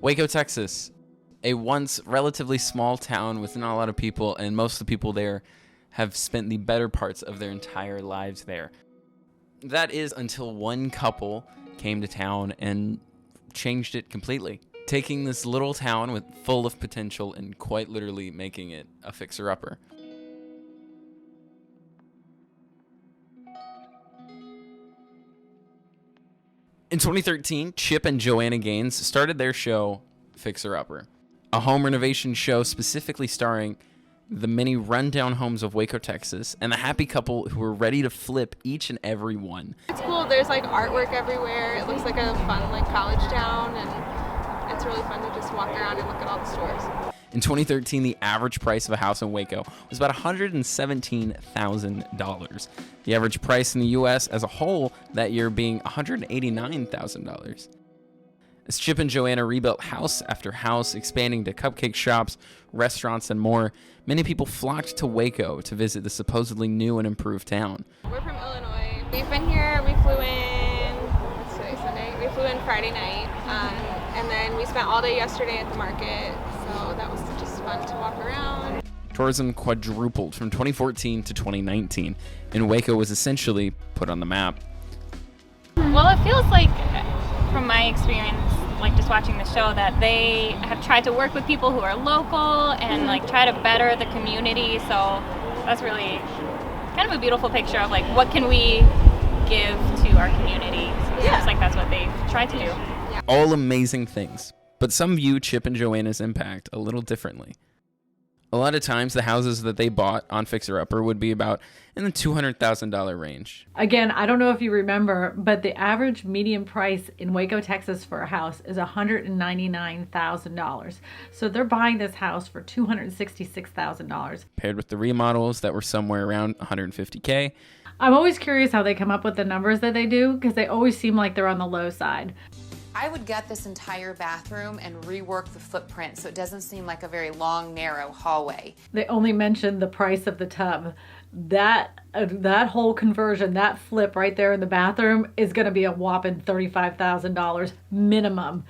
Waco, Texas, a once relatively small town with not a lot of people, and most of the people there have spent the better parts of their entire lives there. That is until one couple came to town and changed it completely, taking this little town full of potential and quite literally making it a fixer-upper. In 2013, Chip and Joanna Gaines started their show, Fixer Upper, a home renovation show specifically starring the many rundown homes of Waco, Texas, and the happy couple who were ready to flip each and every one. It's cool. There's like artwork everywhere. It looks like a fun like college town, and it's really fun to just walk around and look at all the stores. In 2013, the average price of a house in Waco was about $117,000. The average price in the U.S. as a whole that year being $189,000. As Chip and Joanna rebuilt house after house, expanding to cupcake shops, restaurants, and more, many people flocked to Waco to visit the supposedly new and improved town. We're from Illinois. We've been here. We flew in, what's today, Sunday? We flew in Friday night, and then we spent all day yesterday at the market. So that was just fun to walk around. Tourism quadrupled from 2014 to 2019, and Waco was essentially put on the map. Well, it feels like, from my experience, like just watching the show, that they have tried to work with people who are local and like try to better the community. So that's really kind of a beautiful picture of like what can we give to our community. So it seems like that's what they've tried to do. Yeah. All amazing things. But some view Chip and Joanna's impact a little differently. A lot of times, the houses that they bought on Fixer Upper would be about in the $200,000 range. Again, I don't know if you remember, but the average median price in Waco, Texas for a house is $199,000. So they're buying this house for $266,000. Paired with the remodels that were somewhere around $150K. I'm always curious how they come up with the numbers that they do, because they always seem like they're on the low side. I would gut this entire bathroom and rework the footprint so it doesn't seem like a very long, narrow hallway. They only mentioned the price of the tub. That whole conversion, that flip right there in the bathroom is going to be a whopping $35,000 minimum.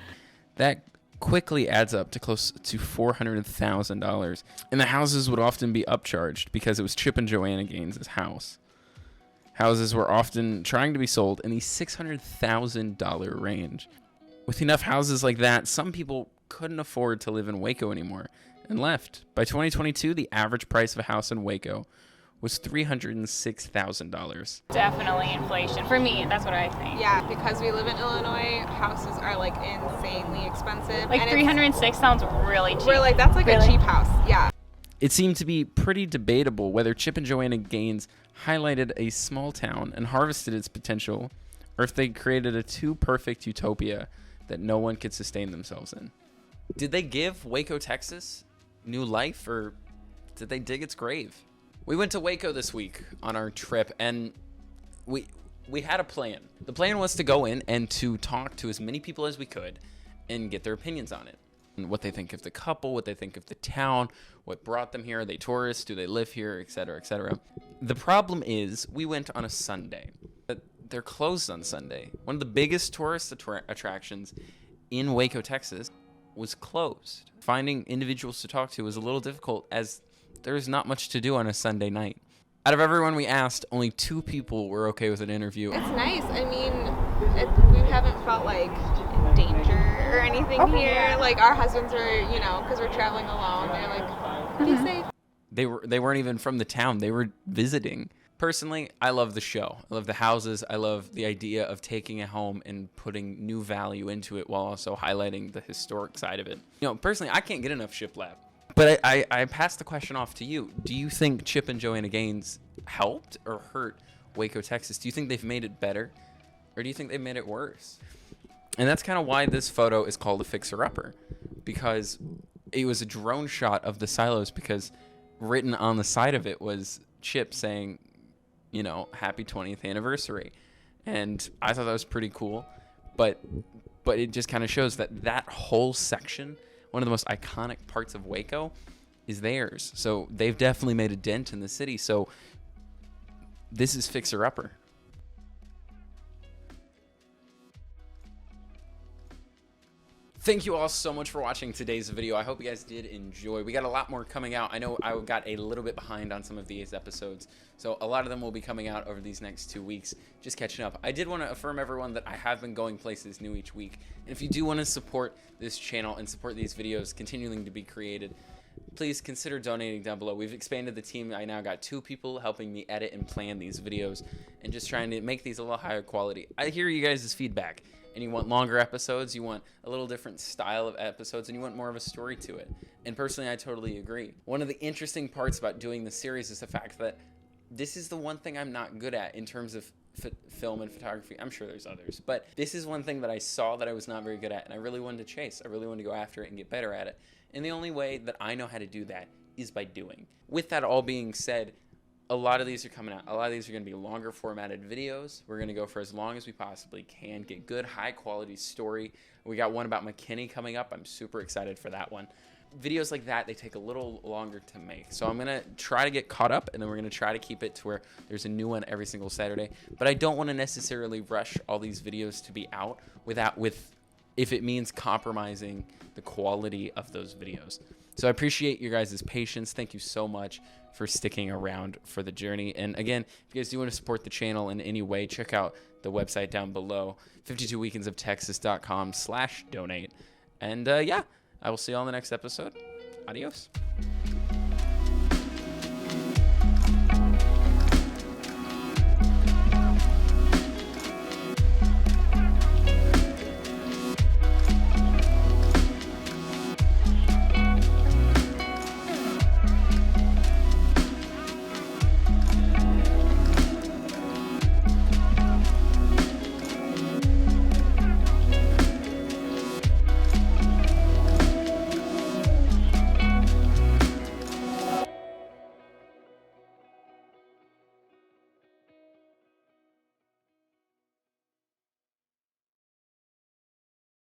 That quickly adds up to close to $400,000. And the houses would often be upcharged because it was Chip and Joanna Gaines' house. Houses were often trying to be sold in the $600,000 range. With enough houses like that, some people couldn't afford to live in Waco anymore and left. By 2022, the average price of a house in Waco was $306,000. Definitely inflation. For me, that's what I think. Yeah, because we live in Illinois, houses are like insanely expensive. Like and 306 sounds really cheap. We're like, that's like a cheap house. Yeah. It seemed to be pretty debatable whether Chip and Joanna Gaines highlighted a small town and harvested its potential, or if they created a too perfect utopia that no one could sustain themselves in. Did they give Waco, Texas new life, or did they dig its grave? We went to Waco this week on our trip, and we had a plan. The plan was to go in and to talk to as many people as we could and get their opinions on it. And what they think of the couple, what they think of the town, what brought them here, are they tourists, do they live here, etc., etc. The problem is, we went on a Sunday. They're closed on Sunday. One of the biggest tourist attractions in Waco, Texas was closed. Finding individuals to talk to was a little difficult as there's not much to do on a Sunday night. Out of everyone we asked, only 2 people were okay with an interview. It's nice. I mean, we haven't felt like in danger or anything here. Yeah. Like our husbands are, because we're traveling alone, they're like, be safe. They weren't even from the town. They were visiting. Personally, I love the show. I love the houses. I love the idea of taking a home and putting new value into it while also highlighting the historic side of it. Personally, I can't get enough shiplap. But I pass the question off to you. Do you think Chip and Joanna Gaines helped or hurt Waco, Texas? Do you think they've made it better, or do you think they've made it worse? And that's kind of why this photo is called a fixer-upper, because it was a drone shot of the silos, because written on the side of it was Chip saying, happy 20th anniversary. And I thought that was pretty cool. But it just kind of shows that whole section, one of the most iconic parts of Waco, is theirs. So they've definitely made a dent in the city. So this is fixer-upper. Thank you all so much for watching today's video. I hope you guys did enjoy. We got a lot more coming out. I know I got a little bit behind on some of these episodes, so a lot of them will be coming out over these next 2 weeks, just catching up. I did want to affirm everyone that I have been going places new each week, and if you do want to support this channel and support these videos continuing to be created, please consider donating down below. We've expanded the team. I now got 2 people helping me edit and plan these videos and just trying to make these a little higher quality. I hear you guys' feedback, and you want longer episodes, you want a little different style of episodes, and you want more of a story to it. And personally, I totally agree. One of the interesting parts about doing this series is the fact that this is the one thing I'm not good at in terms of film and photography. I'm sure there's others, but this is one thing that I saw that I was not very good at, and I really wanted to chase. I really wanted to go after it and get better at it. And the only way that I know how to do that is by doing. With that all being said, a lot of these are coming out. A lot of these are going to be longer formatted videos. We're going to go for as long as we possibly can, get good, high quality story. We got one about McKinney coming up. I'm super excited for that one. Videos like that, they take a little longer to make. So I'm going to try to get caught up, and then we're going to try to keep it to where there's a new one every single Saturday. But I don't want to necessarily rush all these videos to be out if it means compromising the quality of those videos. So I appreciate your guys' patience. Thank you so much for sticking around for the journey. And again, if you guys do want to support the channel in any way, check out the website down below, 52weekendsoftexas.com/donate. And yeah, I will see you all in the next episode. Adios.